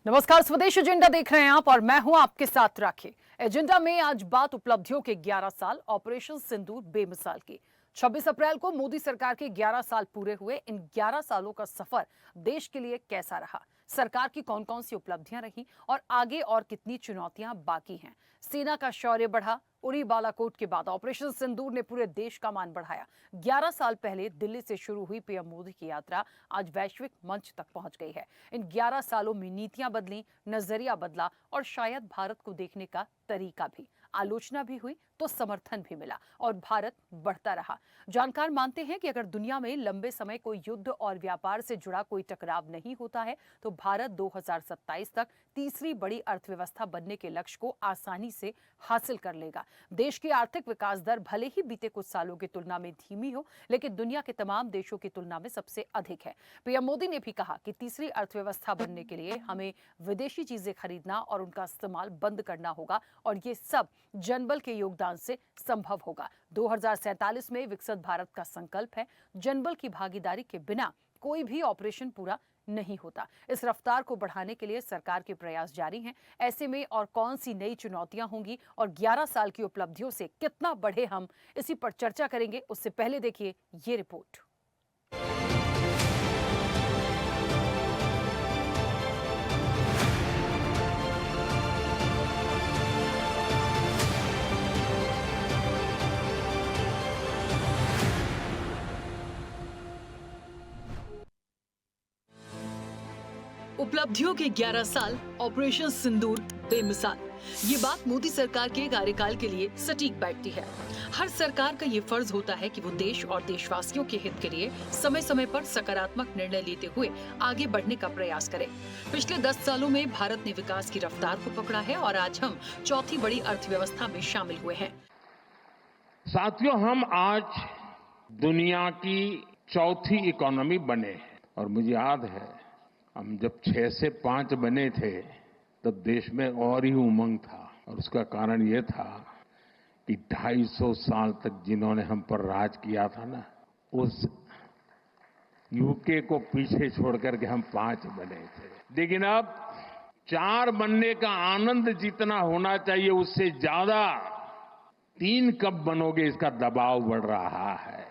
नमस्कार, स्वदेश एजेंडा देख रहे हैं आप और मैं हूं आपके साथ राखी। एजेंडा में आज बात उपलब्धियों के 11 साल ऑपरेशन सिंदूर बेमिसाल की। 26 अप्रैल को मोदी सरकार के 11 साल पूरे हुए। इन 11 सालों का सफर देश के लिए कैसा रहा, सरकार की कौन कौन सी उपलब्धियां रही और आगे और कितनी चुनौतियां बाकी हैं। सेना का शौर्य बढ़ा। उरी बालाकोट के बाद ऑपरेशन सिंदूर ने पूरे देश का मान बढ़ाया। 11 साल पहले दिल्ली से शुरू हुई पीएम मोदी की यात्रा आज वैश्विक मंच तक पहुंच गई है। इन 11 सालों में नीतियां बदली, नजरिया बदला और शायद भारत को देखने का तरीका भी। आलोचना भी हुई तो समर्थन भी मिला और भारत बढ़ता रहा। जानकार मानते हैं कि अगर दुनिया में लंबे समय कोई युद्ध और व्यापार से जुड़ा कोई टकराव नहीं होता है तो भारत 2027 तक तीसरी बड़ी अर्थव्यवस्था बनने के लक्ष्य को आसानी से हासिल कर लेगा। देश की आर्थिक विकास दर भले ही बीते कुछ सालों की तुलना में धीमी हो, लेकिन दुनिया के तमाम देशों की तुलना में सबसे अधिक है। पीएम मोदी ने भी कहा कि तीसरी अर्थव्यवस्था बनने के लिए हमें विदेशी चीजें खरीदना और उनका इस्तेमाल बंद करना होगा और ये सब जनबल के योगदान से संभव होगा। 2047 में विकसित भारत का संकल्प है। जनबल की भागीदारी के बिना कोई भी ऑपरेशन पूरा नहीं होता। इस रफ्तार को बढ़ाने के लिए सरकार के प्रयास जारी हैं। ऐसे में और कौन सी नई चुनौतियां होंगी और 11 साल की उपलब्धियों से कितना बढ़े हम, इसी पर चर्चा करेंगे। उससे पहले देखिए ये रिपोर्ट। उपलब्धियों के 11 साल, ऑपरेशन सिंदूर बेमिसाल। ये बात मोदी सरकार के कार्यकाल के लिए सटीक बैठती है। हर सरकार का ये फर्ज होता है कि वो देश और देशवासियों के हित के लिए समय समय पर सकारात्मक निर्णय लेते हुए आगे बढ़ने का प्रयास करे। पिछले 10 सालों में भारत ने विकास की रफ्तार को पकड़ा है और आज हम चौथी बड़ी अर्थव्यवस्था में शामिल हुए हैं। साथियों, हम आज दुनिया की चौथी इकोनॉमी बने हैं और मुझे याद है हम जब 6 से 5 बने थे तब देश में और ही उमंग था और उसका कारण ये था कि 250 साल तक जिन्होंने हम पर राज किया था ना, उस यूके को पीछे छोड़ करके हम 5 बने थे। लेकिन अब 4 बनने का आनंद जितना होना चाहिए उससे ज्यादा 3 कब बनोगे इसका दबाव बढ़ रहा है।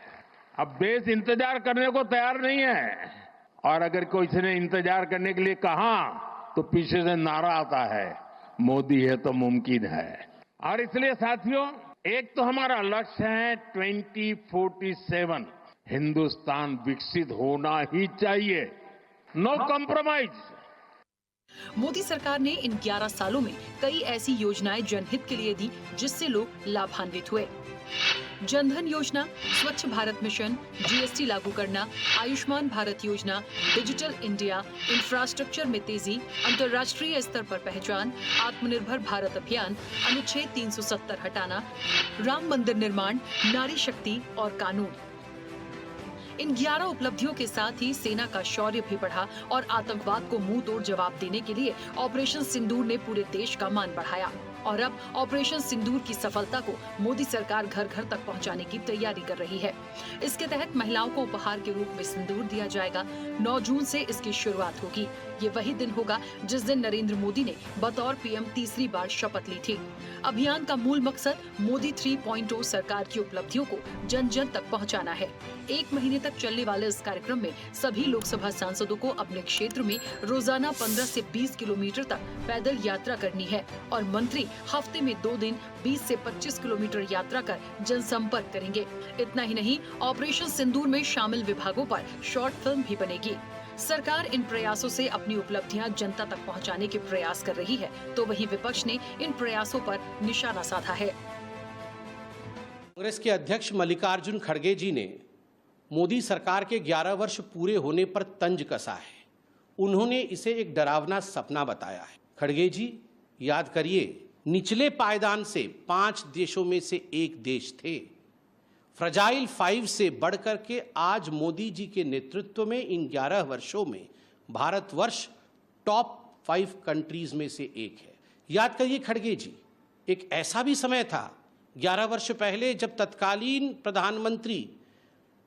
अब देश इंतजार करने को तैयार नहीं है और अगर कोई ने इंतजार करने के लिए कहा तो पीछे से नारा आता है, मोदी है तो मुमकिन है। और इसलिए साथियों, एक तो हमारा लक्ष्य है 2047 हिंदुस्तान विकसित होना ही चाहिए, नो कॉम्प्रोमाइज। मोदी सरकार ने इन 11 सालों में कई ऐसी योजनाएं जनहित के लिए दी जिससे लोग लाभान्वित हुए। जनधन योजना, स्वच्छ भारत मिशन, जीएसटी लागू करना, आयुष्मान भारत योजना, डिजिटल इंडिया, इंफ्रास्ट्रक्चर में तेजी, अंतर्राष्ट्रीय स्तर पर पहचान, आत्मनिर्भर भारत अभियान, अनुच्छेद 370 हटाना, राम मंदिर निर्माण, नारी शक्ति और कानून। इन 11 उपलब्धियों के साथ ही सेना का शौर्य भी बढ़ा और आतंकवाद को मुंह तोड़ जवाब देने के लिए ऑपरेशन सिंदूर ने पूरे देश का मान बढ़ाया। और अब ऑपरेशन सिंदूर की सफलता को मोदी सरकार घर घर तक पहुंचाने की तैयारी कर रही है। इसके तहत महिलाओं को उपहार के रूप में सिंदूर दिया जाएगा। 9 जून से इसकी शुरुआत होगी। ये वही दिन होगा जिस दिन नरेंद्र मोदी ने बतौर पीएम तीसरी बार शपथ ली थी। अभियान का मूल मकसद मोदी 3.0 सरकार की उपलब्धियों को जन जन तक पहुंचाना है। 1 महीने तक चलने वाले इस कार्यक्रम में सभी लोकसभा सांसदों को अपने क्षेत्र में रोजाना 15 से 20 किलोमीटर तक पैदल यात्रा करनी है और मंत्री हफ्ते में 2 दिन 20 से 25 किलोमीटर यात्रा कर जनसंपर्क करेंगे। इतना ही नहीं, ऑपरेशन सिंदूर में शामिल विभागों पर शॉर्ट फिल्म भी बनेगी। सरकार इन प्रयासों से अपनी उपलब्धियां जनता तक पहुंचाने के प्रयास कर रही है, तो वहीं विपक्ष ने इन प्रयासों पर निशाना साधा है। कांग्रेस के अध्यक्ष मल्लिकार्जुन खड़गे जी ने मोदी सरकार के 11 वर्ष पूरे होने पर तंज कसा है। उन्होंने इसे एक डरावना सपना बताया है। खड़गे जी, याद करिए, निचले पायदान से 5 देशों में से एक देश थे। फ्रजाइल 5 से बढ़कर के आज मोदी जी के नेतृत्व में इन 11 वर्षों में भारतवर्ष टॉप 5 कंट्रीज में से एक है। याद करिए खड़गे जी, एक ऐसा भी समय था 11 वर्ष पहले जब तत्कालीन प्रधानमंत्री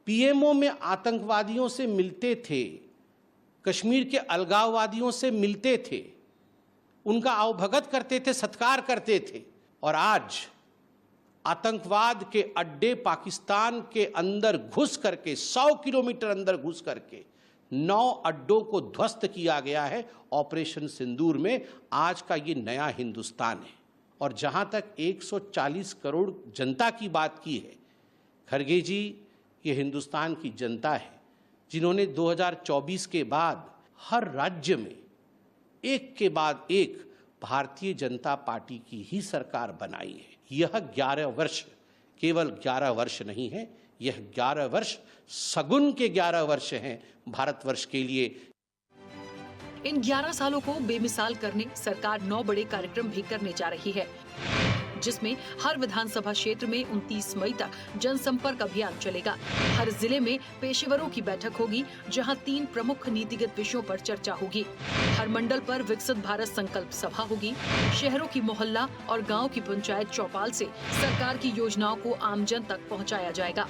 पीएमओ में आतंकवादियों से मिलते थे, कश्मीर के अलगाववादियों से मिलते थे, उनका आवभगत करते थे, सत्कार करते थे। और आज आतंकवाद के अड्डे पाकिस्तान के अंदर घुस करके 100 किलोमीटर अंदर घुस करके 9 अड्डों को ध्वस्त किया गया है ऑपरेशन सिंदूर में। आज का ये नया हिंदुस्तान है। और जहां तक 140 करोड़ जनता की बात की है, खड़गे जी ये हिंदुस्तान की जनता है जिन्होंने 2024 के बाद हर राज्य में एक के बाद एक भारतीय जनता पार्टी की ही सरकार बनाई है। यह 11 वर्ष केवल 11 वर्ष नहीं है, यह 11 वर्ष सगुन के 11 वर्ष हैं भारतवर्ष के लिए। इन 11 सालों को बेमिसाल करने सरकार 9 बड़े कार्यक्रम भी करने जा रही है, जिसमें हर विधानसभा क्षेत्र में 29 मई तक जनसंपर्क अभियान चलेगा। हर जिले में पेशेवरों की बैठक होगी, जहां 3 प्रमुख नीतिगत विषयों पर चर्चा होगी। हर मंडल पर विकसित भारत संकल्प सभा होगी। शहरों की मोहल्ला और गांव की पंचायत चौपाल से सरकार की योजनाओं को आमजन तक पहुंचाया जाएगा।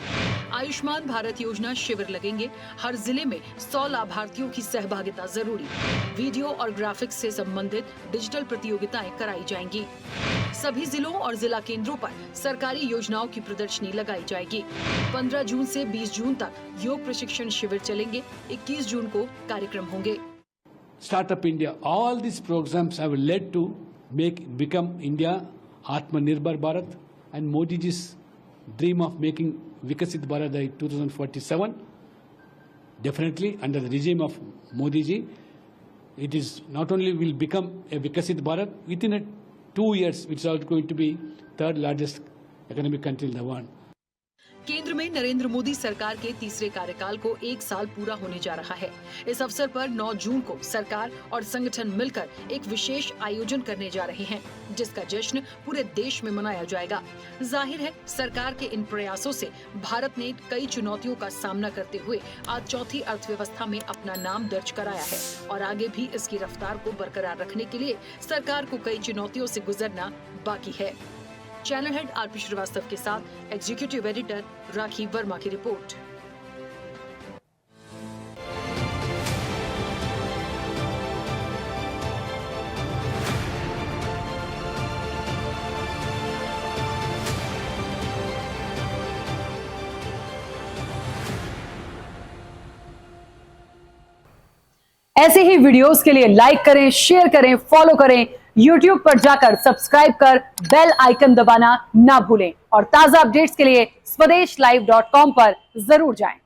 आयुष्मान भारत योजना शिविर लगेंगे। हर जिले में 100 लाभार्थियों की सहभागिता जरूरी। वीडियो और ग्राफिक्स से संबंधित डिजिटल प्रतियोगिताएं कराई जाएंगी। सभी जिलों और जिला केंद्रों पर सरकारी योजनाओं की प्रदर्शनी लगाई जाएगी। 15 जून से 20 जून तक योग प्रशिक्षण शिविर चलेंगे। 21 जून को कार्यक्रम होंगे। Startup India, all these programs have led to become India Atmanirbhar Bharat and Modi ji's dream of making Vikasit Bharat by 2047. Definitely under the regime of Modi ji, it is not only will become a Vikasit Bharat within 2 years, which is also going to be third largest economic country in the world. केंद्र में नरेंद्र मोदी सरकार के तीसरे कार्यकाल को 1 साल पूरा होने जा रहा है। इस अवसर पर 9 जून को सरकार और संगठन मिलकर एक विशेष आयोजन करने जा रहे हैं, जिसका जश्न पूरे देश में मनाया जाएगा। जाहिर है, सरकार के इन प्रयासों से भारत ने कई चुनौतियों का सामना करते हुए आज चौथी अर्थव्यवस्था में अपना नाम दर्ज कराया है और आगे भी इसकी रफ्तार को बरकरार रखने के लिए सरकार को कई चुनौतियों से गुजरना बाकी है। चैनल हेड आरपी श्रीवास्तव के साथ एग्जीक्यूटिव एडिटर राखी वर्मा की रिपोर्ट। ऐसे ही वीडियोस के लिए लाइक करें, शेयर करें, फॉलो करें। YouTube पर जाकर सब्सक्राइब कर बेल आइकन दबाना ना भूलें और ताजा अपडेट्स के लिए swedeshlive.com पर जरूर जाएं।